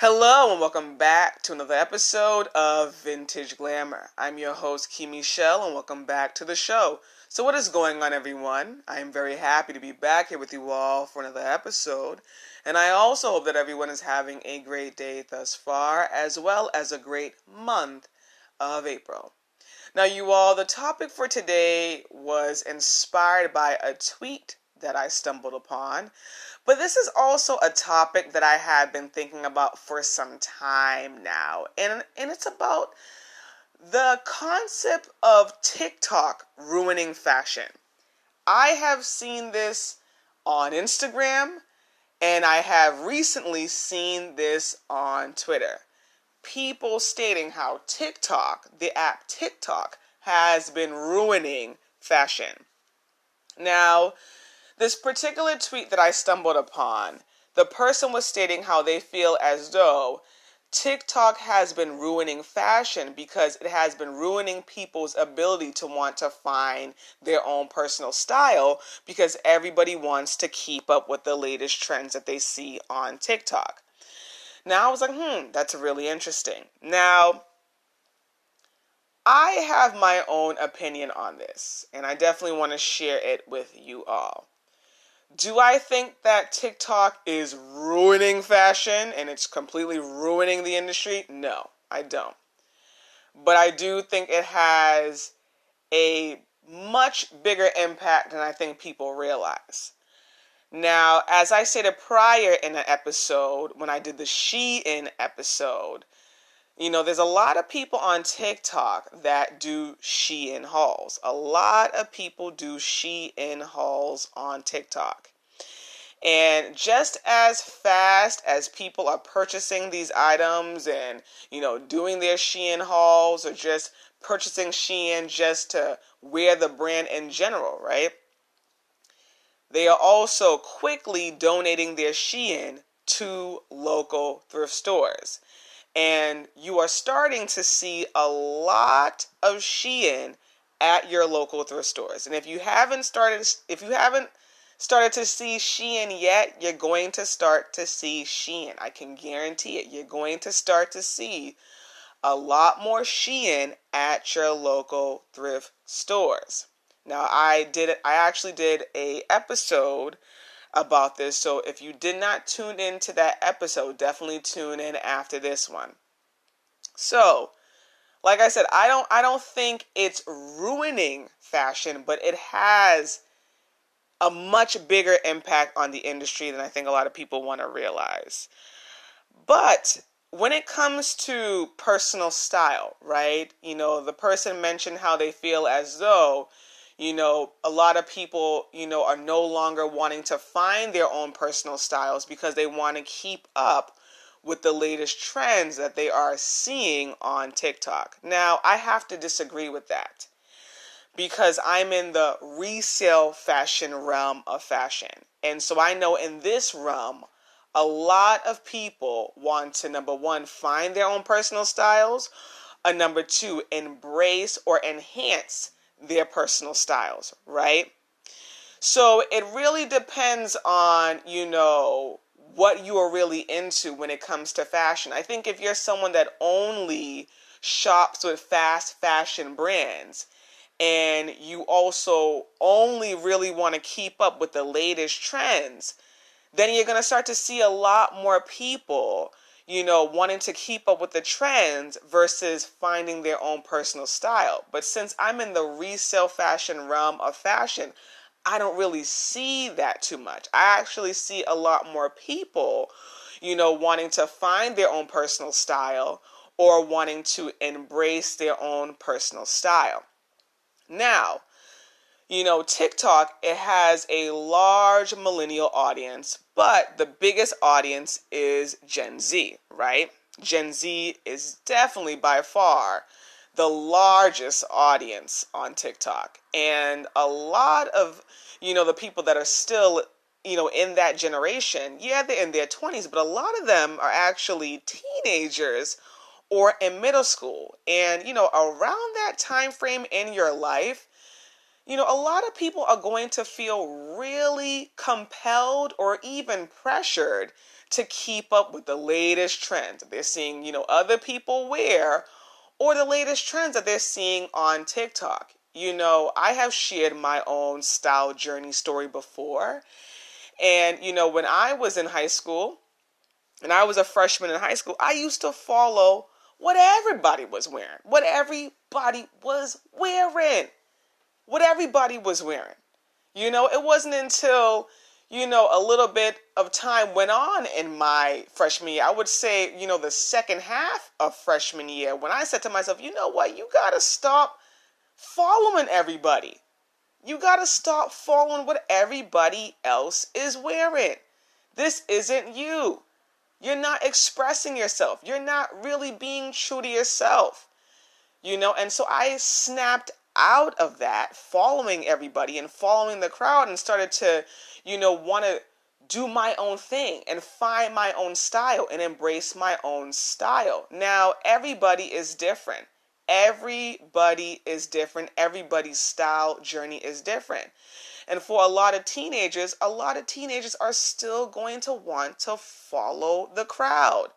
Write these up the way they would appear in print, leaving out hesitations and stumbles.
Hello and welcome back to another episode of Vintage Glamour. I'm your host Key Michel and welcome back to the show. So what is going on, everyone? I am very happy to be back here with you all for another episode, and I also hope that everyone is having a great day thus far, as well as a great month of April. Now, you all, the topic for today was inspired by a tweet that I stumbled upon, but this is also a topic that I have been thinking about for some time now, and it's about the concept of TikTok ruining fashion. I have seen this on Instagram, and I have recently seen this on Twitter. People stating how TikTok, the app TikTok, has been ruining fashion. Now, this particular tweet that I stumbled upon, the person was stating how they feel as though TikTok has been ruining fashion because it has been ruining people's ability to want to find their own personal style because everybody wants to keep up with the latest trends that they see on TikTok. Now I was like, that's really interesting. Now, I have my own opinion on this, and I definitely want to share it with you all. Do I think that TikTok is ruining fashion and it's completely ruining the industry? No, I don't. But I do think it has a much bigger impact than I think people realize. Now, as I stated prior in an episode, when I did the Shein episode, there's a lot of people on TikTok that do Shein hauls. A lot of people do Shein hauls on TikTok. And just as fast as people are purchasing these items and, doing their Shein hauls or just purchasing Shein just to wear the brand in general, right? They are also quickly donating their Shein to local thrift stores. And you are starting to see a lot of Shein at your local thrift stores. And if you haven't started to see Shein yet, you're going to start to see Shein. I can guarantee it. You're going to start to see a lot more Shein at your local thrift stores. Now, I actually did a episode about this, so if you did not tune into that episode, definitely tune in after this one. So, like I said, I don't think it's ruining fashion, but it has a much bigger impact on the industry than I think a lot of people want to realize. But when it comes to personal style, right? The person mentioned how they feel as though a lot of people, are no longer wanting to find their own personal styles because they want to keep up with the latest trends that they are seeing on TikTok. Now, I have to disagree with that because I'm in the resale fashion realm of fashion. And so I know in this realm, a lot of people want to, number one, find their own personal styles, and number two, embrace or enhance their personal styles, right? So it really depends on, what you are really into when it comes to fashion. I think if you're someone that only shops with fast fashion brands and you also only really want to keep up with the latest trends, then you're going to start to see a lot more people wanting to keep up with the trends versus finding their own personal style. But since I'm in the resale fashion realm of fashion, I don't really see that too much. I actually see a lot more people, wanting to find their own personal style or wanting to embrace their own personal style. Now, TikTok, it has a large millennial audience, but the biggest audience is Gen Z, right? Gen Z is definitely by far the largest audience on TikTok. And a lot of, the people that are still, in that generation, yeah, they're in their 20s, but a lot of them are actually teenagers or in middle school. And, around that time frame in your life, A lot of people are going to feel really compelled or even pressured to keep up with the latest trends that they're seeing, other people wear, or the latest trends that they're seeing on TikTok. I have shared my own style journey story before. And, when I was in high school, and I was a freshman in high school, I used to follow what everybody was wearing. What everybody was wearing. What everybody was wearing. It wasn't until, a little bit of time went on in my freshman year. I would say, the second half of freshman year, when I said to myself, you know what, you got to stop following everybody. You got to stop following what everybody else is wearing. This isn't you. You're not expressing yourself. You're not really being true to yourself. And so I snapped out of that, following everybody and following the crowd, and started to, want to do my own thing and find my own style and embrace my own style. Now, everybody is different. Everybody is different. Everybody's style journey is different. And for a lot of teenagers are still going to want to follow the crowd.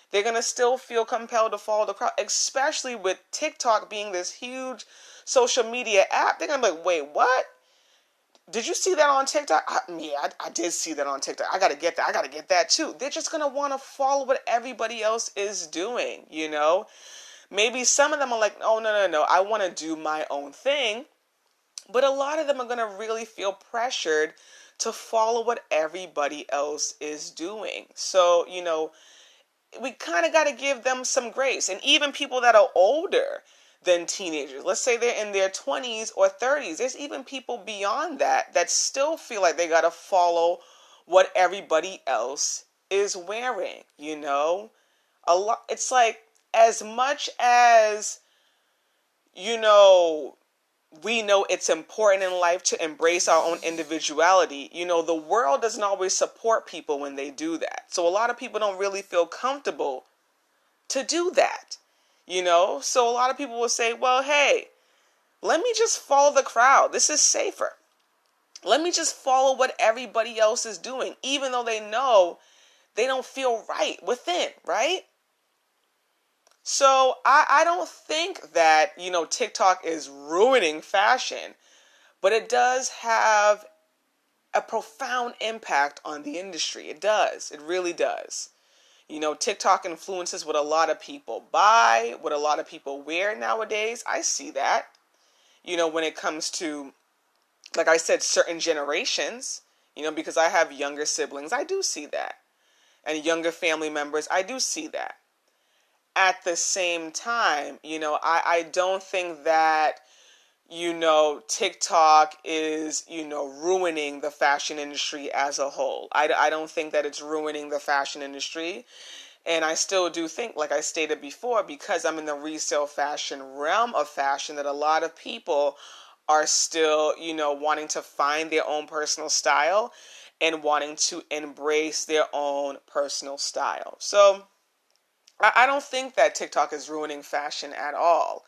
They're going to still feel compelled to follow the crowd, especially with TikTok being this huge social media app. They're going to be like, wait, what? Did you see that on TikTok? I did see that on TikTok. I got to get that. I got to get that too. They're just going to want to follow what everybody else is doing, Maybe some of them are like, oh, no. I want to do my own thing. But a lot of them are going to really feel pressured to follow what everybody else is doing. So, we kind of got to give them some grace. And even people that are older than teenagers, let's say they're in their 20s or 30s, there's even people beyond that still feel like they got to follow what everybody else is wearing, A lot. It's like, as much as, we know it's important in life to embrace our own individuality. The world doesn't always support people when they do that. So a lot of people don't really feel comfortable to do that. So a lot of people will say, well, hey, let me just follow the crowd. This is safer. Let me just follow what everybody else is doing, even though they know they don't feel right within, right? So I don't think that, TikTok is ruining fashion, but it does have a profound impact on the industry. It does. It really does. TikTok influences what a lot of people buy, what a lot of people wear nowadays. I see that. When it comes to, like I said, certain generations, because I have younger siblings, I do see that. And younger family members, I do see that. At the same time, I don't think that, TikTok is, ruining the fashion industry as a whole. I don't think that it's ruining the fashion industry. And I still do think, like I stated before, because I'm in the resale fashion realm of fashion, that a lot of people are still, wanting to find their own personal style and wanting to embrace their own personal style. So I don't think that TikTok is ruining fashion at all.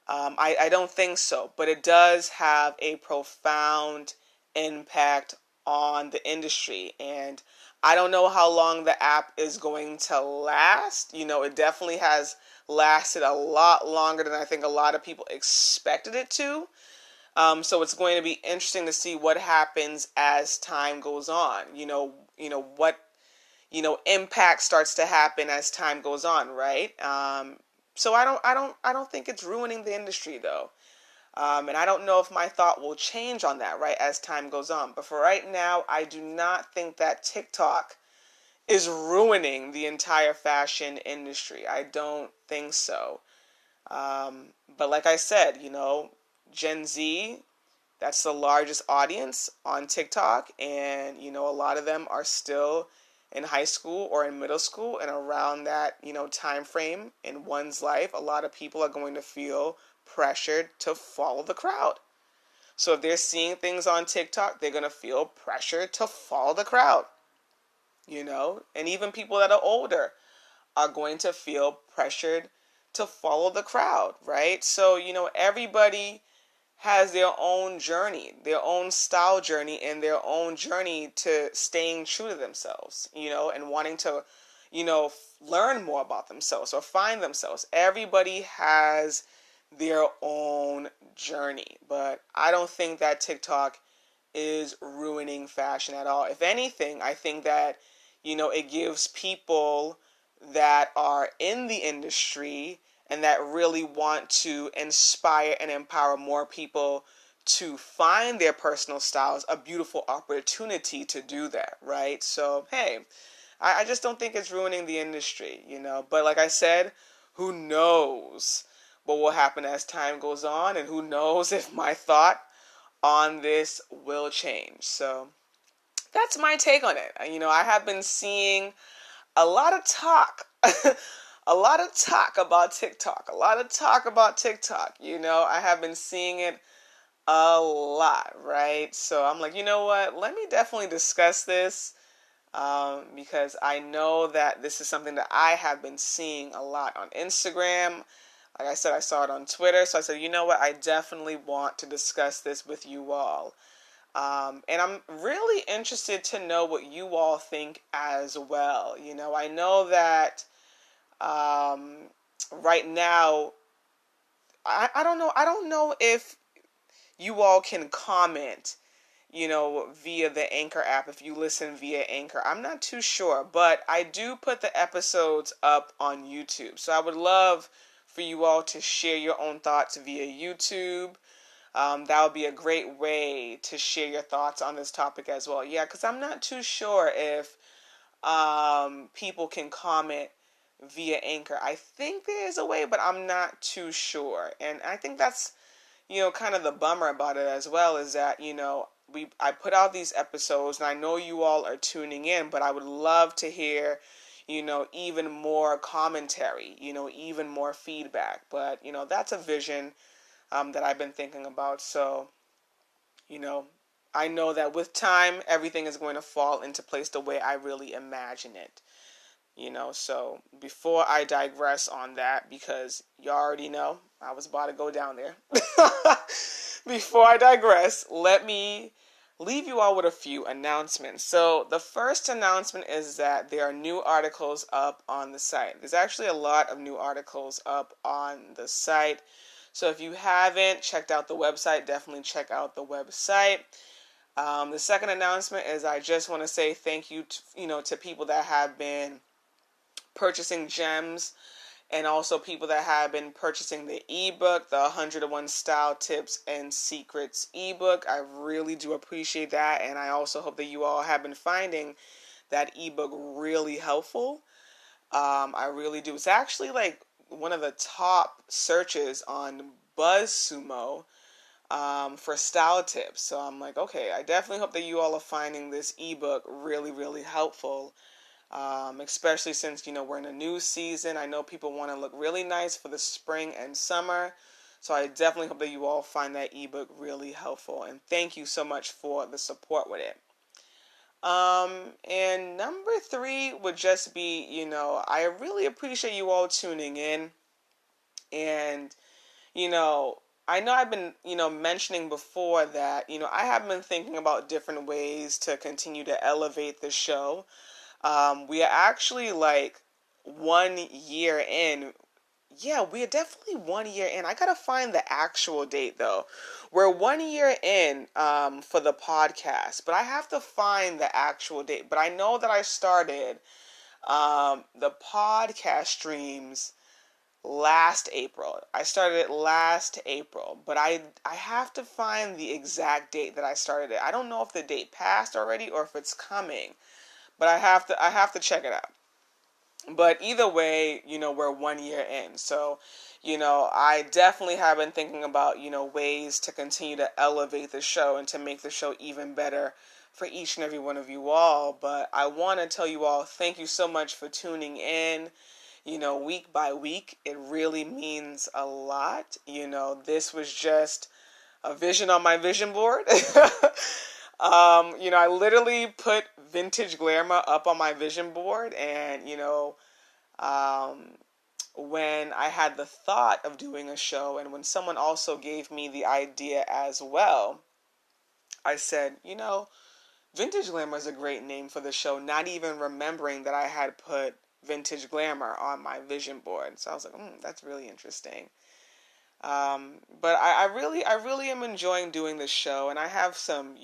I don't think so. But it does have a profound impact on the industry. And I don't know how long the app is going to last. It definitely has lasted a lot longer than I think a lot of people expected it to. So it's going to be interesting to see what happens as time goes on. What impact starts to happen as time goes on, right? So I don't think it's ruining the industry though. And I don't know if my thought will change on that, right, as time goes on. But for right now, I do not think that TikTok is ruining the entire fashion industry. I don't think so. But like I said, Gen Z, that's the largest audience on TikTok. And, a lot of them are still in high school or in middle school, and around that, time frame in one's life, a lot of people are going to feel pressured to follow the crowd. So if they're seeing things on TikTok, they're going to feel pressured to follow the crowd, and even people that are older are going to feel pressured to follow the crowd, right? So, everybody has their own journey, their own style journey, and their own journey to staying true to themselves, and wanting to, learn more about themselves or find themselves. Everybody has their own journey, but I don't think that TikTok is ruining fashion at all. If anything, I think that, it gives people that are in the industry and that really want to inspire and empower more people to find their personal styles a beautiful opportunity to do that, right? So, hey, I just don't think it's ruining the industry. But like I said, who knows what will happen as time goes on, and who knows if my thought on this will change. So that's my take on it. I have been seeing a lot of talk, a lot of talk about TikTok, a lot of talk about TikTok. I have been seeing it a lot, right? So I'm like, you know what? Let me definitely discuss this, because I know that this is something that I have been seeing a lot on Instagram. Like I said, I saw it on Twitter. So I said, you know what? I definitely want to discuss this with you all. And I'm really interested to know what you all think as well. I know that right now, I don't know. I don't know if you all can comment, via the Anchor app if you listen via Anchor. I'm not too sure, but I do put the episodes up on YouTube. So I would love for you all to share your own thoughts via YouTube. That would be a great way to share your thoughts on this topic as well. Yeah, because I'm not too sure if people can comment via Anchor. I think there is a way, but I'm not too sure. And I think that's, kind of the bummer about it as well, is that, I put out these episodes and I know you all are tuning in, but I would love to hear, even more commentary, even more feedback. But, that's a vision that I've been thinking about. So, I know that with time, everything is going to fall into place the way I really imagine it. So before I digress on that, because you already know I was about to go down there. Before I digress, let me leave you all with a few announcements. So the first announcement is that there are new articles up on the site. There's actually a lot of new articles up on the site. So if you haven't checked out the website, definitely check out the website. The second announcement is I just want to say thank you to people that have been purchasing gems, and also people that have been purchasing the ebook, the 101 Style Tips and Secrets ebook. I really do appreciate that, and I also hope that you all have been finding that ebook really helpful. I really do. It's actually like one of the top searches on BuzzSumo for style tips. So I'm like, okay, I definitely hope that you all are finding this ebook really, really helpful. Especially since, we're in a new season. I know people want to look really nice for the spring and summer. So I definitely hope that you all find that ebook really helpful. And thank you so much for the support with it. And number 3 would just be, I really appreciate you all tuning in. And, I know I've been, mentioning before that, I have been thinking about different ways to continue to elevate the show. We are actually like 1 year in. Yeah, we are definitely 1 year in. I gotta find the actual date though. We're 1 year in for the podcast, but I have to find the actual date. But I know that I started the podcast streams last April. I started it last April, but I have to find the exact date that I started it. I don't know if the date passed already or if it's coming. But I have to check it out. But either way, we're 1 year in. So, I definitely have been thinking about, ways to continue to elevate the show and to make the show even better for each and every one of you all. But I want to tell you all, thank you so much for tuning in, week by week. It really means a lot. This was just a vision on my vision board. I literally put Vintage Glamour up on my vision board, and, when I had the thought of doing a show, and when someone also gave me the idea as well, I said, Vintage Glamour is a great name for the show, not even remembering that I had put Vintage Glamour on my vision board. So I was like, that's really interesting. But I really am enjoying doing this show, and I have some,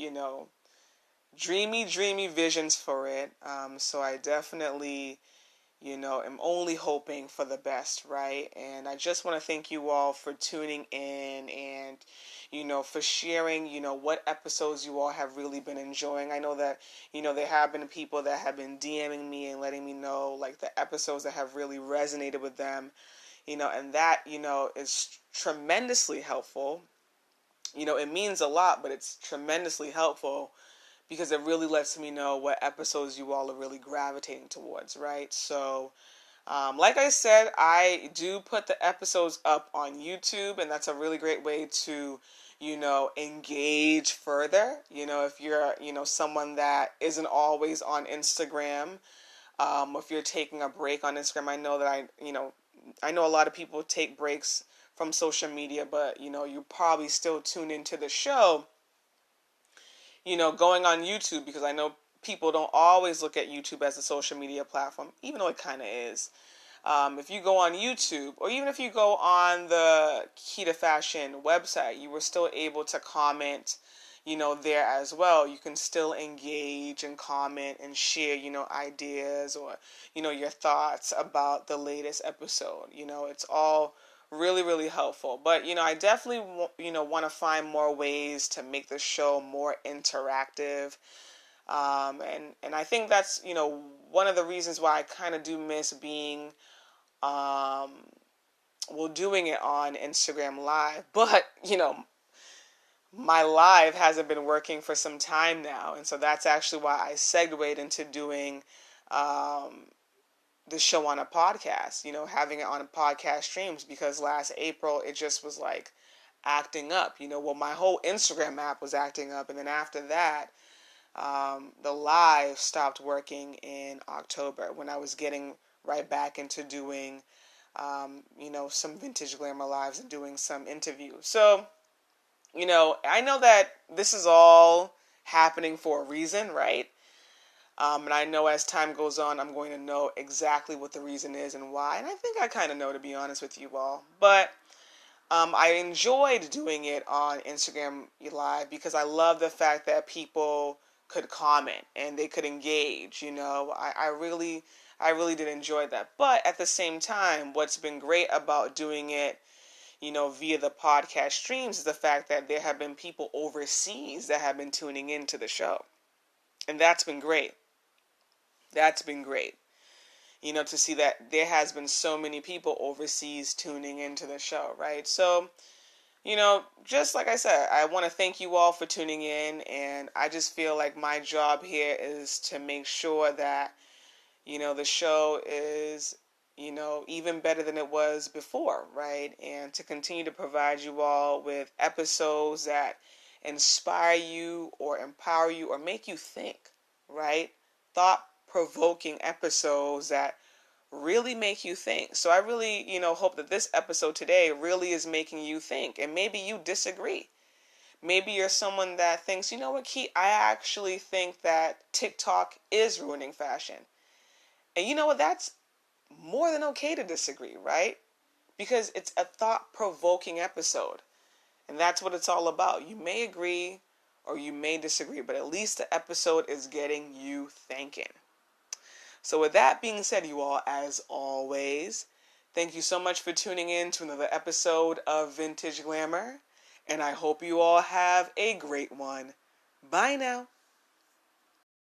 dreamy visions for it. So I definitely, am only hoping for the best, right? And I just want to thank you all for tuning in and, for sharing, what episodes you all have really been enjoying. I know that, there have been people that have been DMing me and letting me know, like, the episodes that have really resonated with them, and that, is tremendously helpful. It means a lot, but it's tremendously helpful because it really lets me know what episodes you all are really gravitating towards, right? So, like I said, I do put the episodes up on YouTube, and that's a really great way to, engage further. If you're, someone that isn't always on Instagram, if you're taking a break on Instagram, I know a lot of people take breaks from social media, but, you probably still tune into the show, going on YouTube, because I know people don't always look at YouTube as a social media platform, even though it kind of is. If you go on YouTube, or even if you go on the Key to Fashion website, you were still able to comment, there as well. You can still engage and comment and share, ideas or, your thoughts about the latest episode. It's all really helpful. But, I definitely, want to find more ways to make the show more interactive. And I think that's, one of the reasons why I kind of do miss being, doing it on Instagram Live. But, my live hasn't been working for some time now. And so that's actually why I segued into doing the show on a podcast, having it on a podcast streams, because last April it just was like acting up. My whole Instagram app was acting up. And then after that, the live stopped working in October when I was getting right back into doing, some Vintage Glamour lives and doing some interviews. So, I know that this is all happening for a reason, right? And I know as time goes on, I'm going to know exactly what the reason is and why. And I think I kind of know, to be honest with you all. But I enjoyed doing it on Instagram Live because I love the fact that people could comment and they could engage. I really did enjoy that. But at the same time, what's been great about doing it, via the podcast streams is the fact that there have been people overseas that have been tuning into the show. And that's been great. That's been great. To see that there has been so many people overseas tuning into the show, right? So, just like I said, I want to thank you all for tuning in, and I just feel like my job here is to make sure that, the show is, even better than it was before, right? And to continue to provide you all with episodes that inspire you or empower you or make you think, right? Thought-provoking episodes that really make you think. So I really, hope that this episode today really is making you think. And maybe you disagree. Maybe you're someone that thinks, you know what, Key, I actually think that TikTok is ruining fashion. And you know what, that's more than okay to disagree, right? Because it's a thought-provoking episode. And that's what it's all about. You may agree or you may disagree, but at least the episode is getting you thinking. So with that being said, you all, as always, thank you so much for tuning in to another episode of Vintage Glamour. And I hope you all have a great one. Bye now.